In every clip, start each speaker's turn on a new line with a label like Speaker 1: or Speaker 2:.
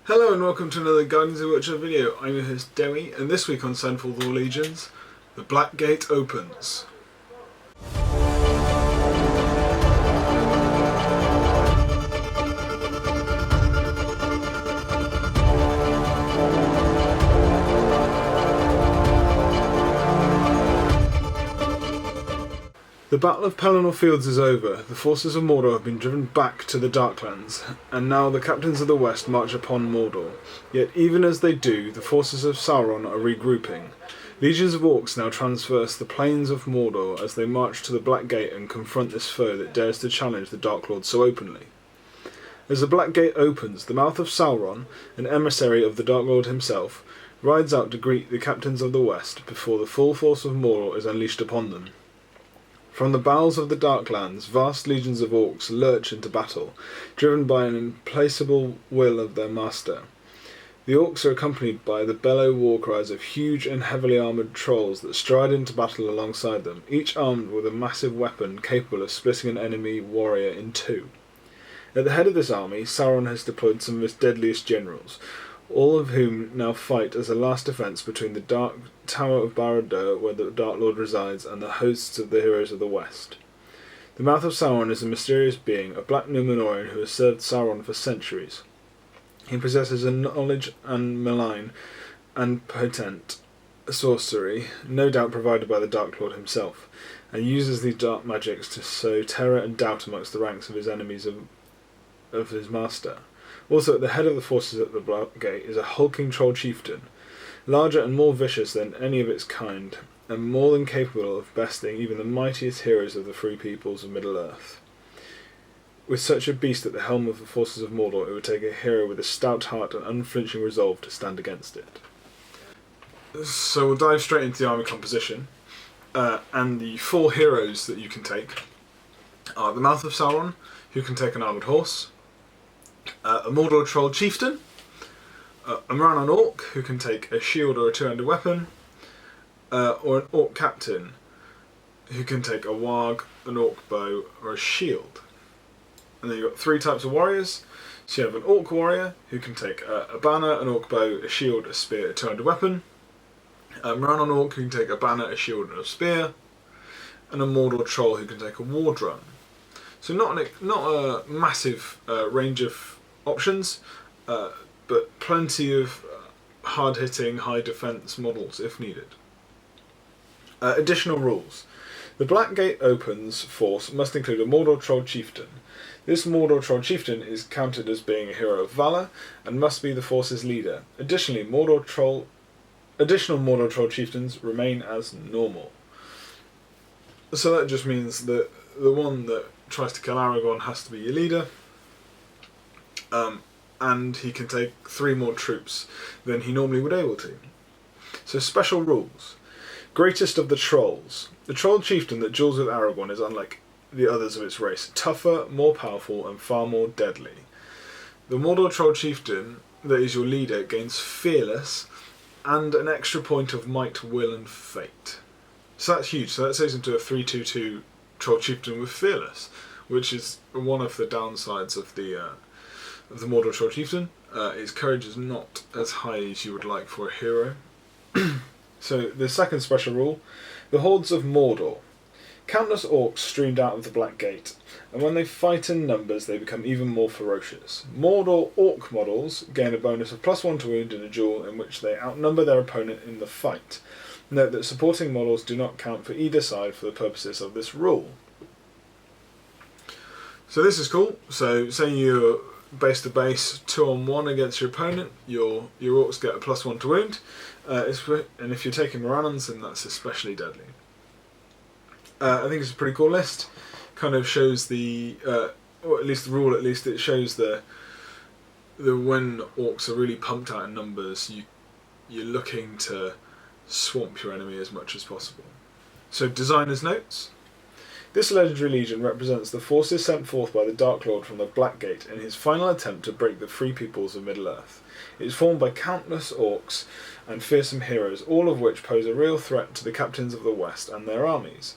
Speaker 1: Hello and welcome to another Guardians of Wiltshire video. I'm your host Dewey, and this week on Sandfall of the Legions, the Black Gate opens. The Battle of Pelennor Fields is over. The forces of Mordor have been driven back to the Darklands, and now the captains of the West march upon Mordor. Yet even as they do, the forces of Sauron are regrouping. Legions of Orcs now traverse the plains of Mordor as they march to the Black Gate and confront this foe that dares to challenge the Dark Lord so openly. As the Black Gate opens, the mouth of Sauron, an emissary of the Dark Lord himself, rides out to greet the captains of the West before the full force of Mordor is unleashed upon them. From the bowels of the Darklands, vast legions of orcs lurch into battle, driven by an implacable will of their master. The orcs are accompanied by the bellow war cries of huge and heavily armoured trolls that stride into battle alongside them, each armed with a massive weapon capable of splitting an enemy warrior in two. At the head of this army, Sauron has deployed some of his deadliest generals, all of whom now fight as a last defence between the Dark Tower of Barad-dûr, where the Dark Lord resides, and the hosts of the heroes of the West. The mouth of Sauron is a mysterious being, a black Numenorean who has served Sauron for centuries. He possesses a knowledge and malign and potent sorcery, no doubt provided by the Dark Lord himself, and uses these dark magics to sow terror and doubt amongst the ranks of his enemies of his master. Also, at the head of the forces at the Black Gate is a hulking troll chieftain, larger and more vicious than any of its kind, and more than capable of besting even the mightiest heroes of the free peoples of Middle-earth. With such a beast at the helm of the forces of Mordor, it would take a hero with a stout heart and unflinching resolve to stand against it. So we'll dive straight into the army composition, and the four heroes that you can take are the Mouth of Sauron, who can take an armoured horse, a Mordor troll chieftain, a Maranon orc who can take a shield or a two-handed weapon, or an orc captain who can take a warg, an orc bow, or a shield. And then you've got three types of warriors. So you have an orc warrior who can take a banner, an orc bow, a shield, a spear, a two-handed weapon, a Maranon orc who can take a banner, a shield, and a spear, and a Mordor troll who can take a war drum. So not a massive range of options, but plenty of hard-hitting, high-defense models if needed. Additional rules. The Black Gate opens force must include a Mordor troll chieftain. This Mordor troll chieftain is counted as being a hero of valour and must be the force's leader. Additionally, additional Mordor troll chieftains remain as normal. So that just means that the one that tries to kill Aragorn has to be your leader, and he can take 3 more troops than he normally would able to. So special rules. Greatest of the trolls. The troll chieftain that duels with Aragorn is unlike the others of its race, tougher, more powerful, and far more deadly. The Mordor troll chieftain that is your leader gains fearless and an extra point of might, will, and fate. So that's huge. So that saves him to a 3/2/2 troll chieftain with fearless, which is one of the downsides of the Mordor troll chieftain. His courage is not as high as you would like for a hero. So the second special rule, the hordes of Mordor. Countless orcs streamed out of the Black Gate, and when they fight in numbers they become even more ferocious. Mordor orc models gain a bonus of +1 to wound in a duel in which they outnumber their opponent in the fight. Note that supporting models do not count for either side for the purposes of this rule. So this is cool. So say you're base to base 2-on-1 against your opponent, your orcs get a +1 to wound, and if you're taking Moranons, then that's especially deadly. I think it's a pretty cool list. Kind of shows or at least the rule. At least it shows the when orcs are really pumped out in numbers, you're looking to swamp your enemy as much as possible. So designer's notes. This legendary legion represents the forces sent forth by the Dark Lord from the Black Gate in his final attempt to break the free peoples of Middle-earth. It is formed by countless orcs and fearsome heroes, all of which pose a real threat to the captains of the West and their armies.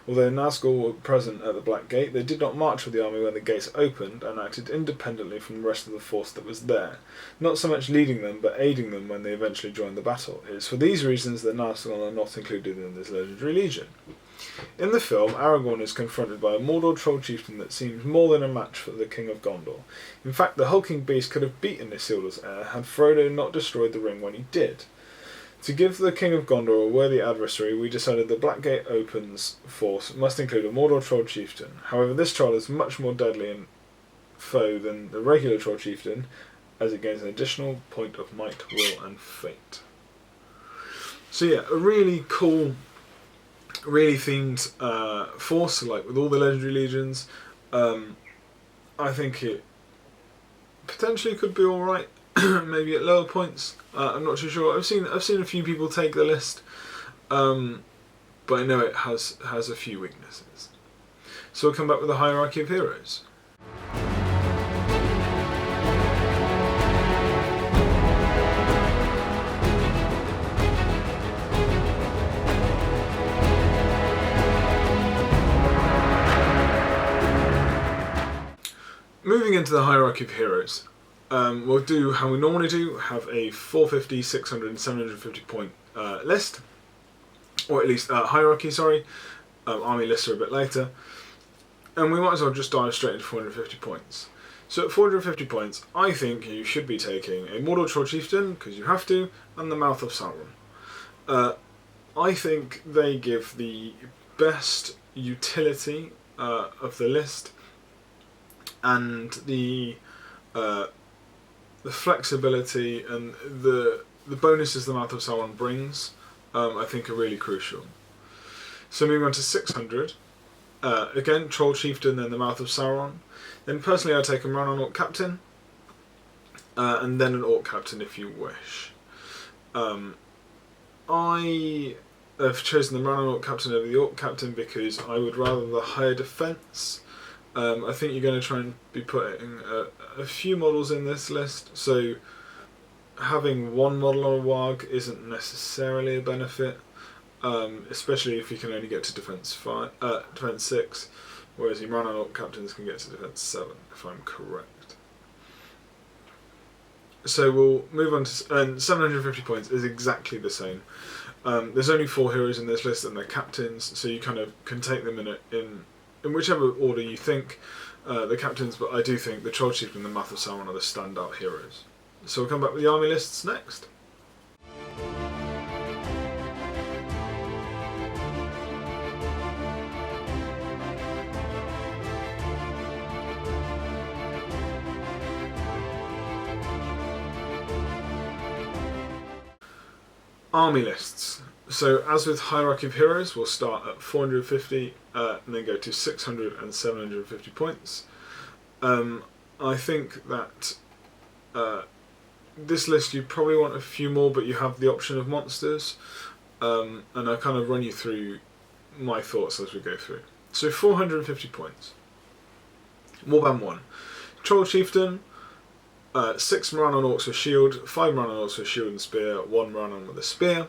Speaker 1: Although Nazgûl were present at the Black Gate, they did not march with the army when the gates opened and acted independently from the rest of the force that was there, not so much leading them but aiding them when they eventually joined the battle. It is for these reasons that Nazgûl are not included in this legendary legion. In the film, Aragorn is confronted by a Mordor troll chieftain that seems more than a match for the King of Gondor. In fact, the hulking beast could have beaten Isildur's heir had Frodo not destroyed the ring when he did. To give the King of Gondor a worthy adversary, we decided the Blackgate Open's force must include a Mordor troll chieftain. However, this troll is much more deadly and foe than the regular troll chieftain, as it gains an additional point of might, will, and fate. So yeah, a really cool, really themed force, like with all the legendary legions. I think it potentially could be all right. Maybe at lower points. I'm not too sure. I've seen a few people take the list, but I know it has a few weaknesses. So we'll come back with a hierarchy of heroes. Moving into the hierarchy of heroes. We'll do how we normally do, have a 450, 600 and 750 point list, or at least hierarchy, sorry. Army lists are a bit later, and we might as well just dive straight into 450 points. So at 450 points, I think you should be taking a Mordor Troll Chieftain, because you have to, and the Mouth of Sauron. I think they give the best utility of the list, and the flexibility and the bonuses the Mouth of Sauron brings, I think are really crucial. So moving on to 600, again, Troll Chieftain, then the Mouth of Sauron. Then personally I'd take a Run-on Orc Captain, and then an Orc Captain if you wish. I have chosen the Run-on Orc Captain over the Orc Captain because I would rather the higher defence. I think you're going to try and be putting a few models in this list, so having one model on a warg isn't necessarily a benefit, especially if you can only get to defence 6, whereas your Run-on Orc Captains can get to defence 7, if I'm correct. So we'll move on to... and 750 points is exactly the same. There's only 4 heroes in this list and they're captains, so you kind of can take them in whichever order you think, the captains, but I do think the Troll Chieftain and the Mouth of Sauron are the standout heroes. So we'll come back with the army lists next. Army lists. So as with Hierarchy of Heroes, we'll start at 450 and then go to 600 and 750 points. I think that this list you probably want a few more, but you have the option of monsters, and I'll kind of run you through my thoughts as we go through. So 450 points. Warband 1. Troll Chieftain, 6 Run-on Orcs with shield, 5 Run-on Orcs with shield and spear, 1 Run-on with a spear.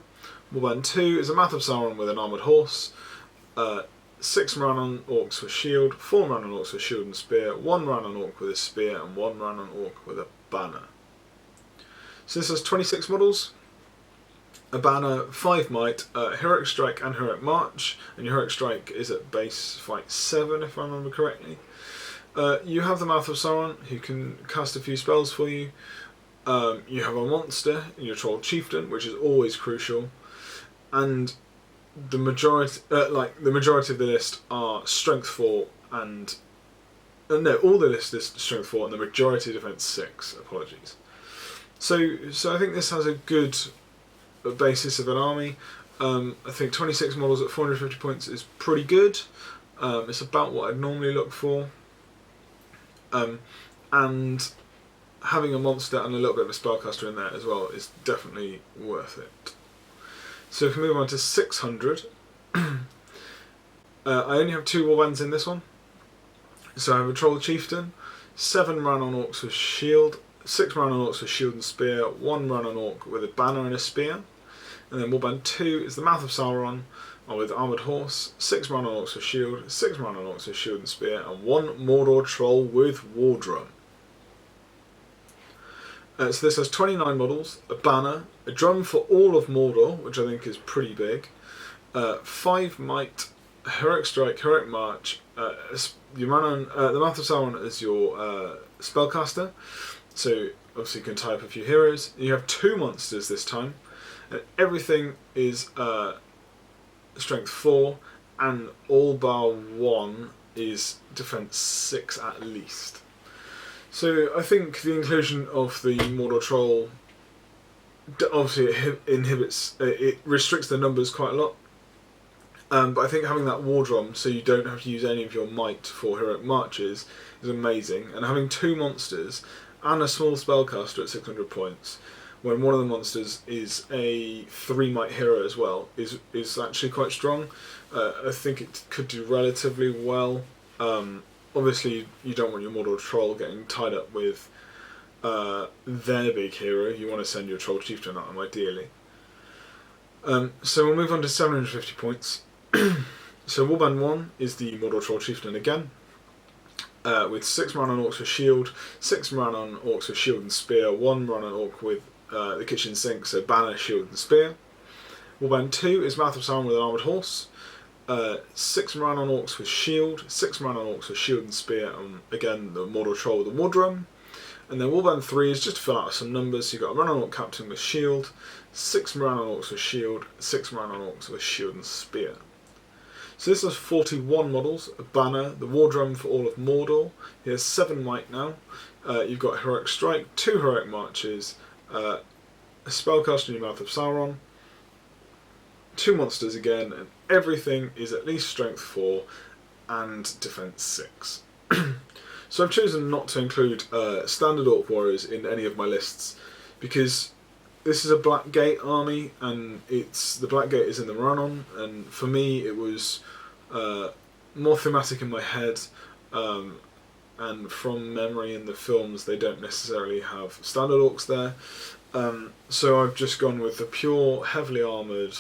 Speaker 1: Warband 2 is a Mouth of Sauron with an armoured horse, 6 Run-on Orcs with shield, 4 Run-on Orcs with shield and spear, 1 Run-on Orc with a spear, and 1 Run-on Orc with a banner. So this has 26 models, a banner, 5 might, Heroic Strike and Heroic March, and your Heroic Strike is at base fight 7 if I remember correctly. You have the Mouth of Sauron, who can cast a few spells for you. You have a monster in your Troll Chieftain, which is always crucial. And the majority of the list are Strength 4 and... no, all the list is Strength 4 and the majority Defense 6, apologies. So I think this has a good basis of an army. I think 26 models at 450 points is pretty good. It's about what I'd normally look for. And having a monster and a little bit of a spellcaster in there as well is definitely worth it. So if we move on to 600, I only have 2 warbands in this one. So I have a Troll Chieftain, 7 run on Orcs with shield, 6 run on Orcs with shield and spear, 1 run on Orc with a banner and a spear. And then warband 2 is the Mouth of Sauron with armoured horse, 6 run on Orcs with shield, 6 run on Orcs with shield and spear, and 1 Mordor Troll with war drum. So this has 29 models, a banner, a drum for all of Mordor, which I think is pretty big, 5 might, heroic strike, heroic march. You run on the Mouth of Sauron as your spellcaster, so obviously you can tie up a few heroes. You have 2 monsters this time, and everything is strength 4, and all bar 1 is defense 6 at least. So I think the inclusion of the Mordor Troll obviously it restricts the numbers quite a lot. But I think having that war drum, so you don't have to use any of your might for heroic marches, is amazing. And having 2 monsters and a small spellcaster at 600 points, when one of the monsters is a 3 might hero as well, is actually quite strong. I think it could do relatively well. Obviously, you don't want your Mordor Troll getting tied up with their big hero. You want to send your Troll Chieftain at them, ideally. So we'll move on to 750 points. So warband 1 is the Mordor Troll Chieftain again, with 6 run on Orcs with shield, 6 run on Orcs with shield and spear, 1 run on Orc with the kitchen sink, so banner, shield and spear. Warband 2 is Mouth of Sauron with an armoured horse, 6 run on Orcs with shield, 6 run on Orcs with shield and spear, and again the Mordor Troll with the war drum. And then warband 3 is just to fill out some numbers, so you've got a run on Orc Captain with shield, 6 run on Orcs with shield, 6 run on Orcs with shield and spear. So this has 41 models, a banner, the war drum for all of Mordor. He has 7 might now. You've got heroic strike, 2 heroic marches, a spellcaster in your Mouth of Sauron, 2 monsters again, and everything is at least strength 4 and defense 6. So I've chosen not to include standard Orc warriors in any of my lists because this is a Black Gate army, and the Black Gate is in the run-on, and for me it was more thematic in my head, and from memory in the films they don't necessarily have standard Orcs there, so I've just gone with the pure, heavily armoured,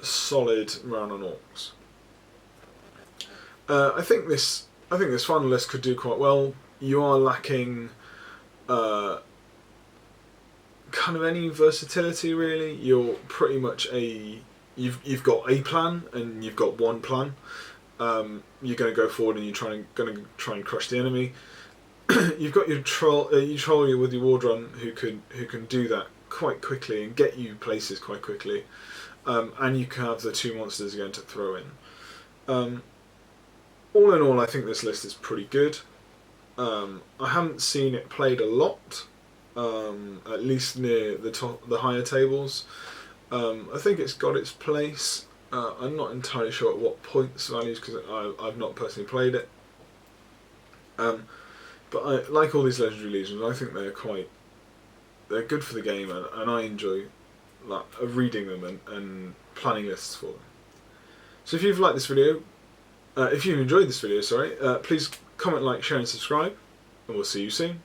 Speaker 1: solid run-on Orcs. I think this final list could do quite well. You are lacking kind of any versatility really. You're pretty much you've got a plan and you've got one plan. You're going to go forward and you're going to try and crush the enemy. You've got your troll with your war drum who can do that quite quickly and get you places quite quickly. And you can have the 2 monsters again to throw in. All in all, I think this list is pretty good. I haven't seen it played a lot. At least near the higher tables. I think it's got its place. I'm not entirely sure at what points values because I've not personally played it. But like all these Legendary Legions, I think they're good for the game, and I enjoy reading them and planning lists for them. So if you've liked this video, if you've enjoyed this video, please comment, like, share and subscribe, and we'll see you soon.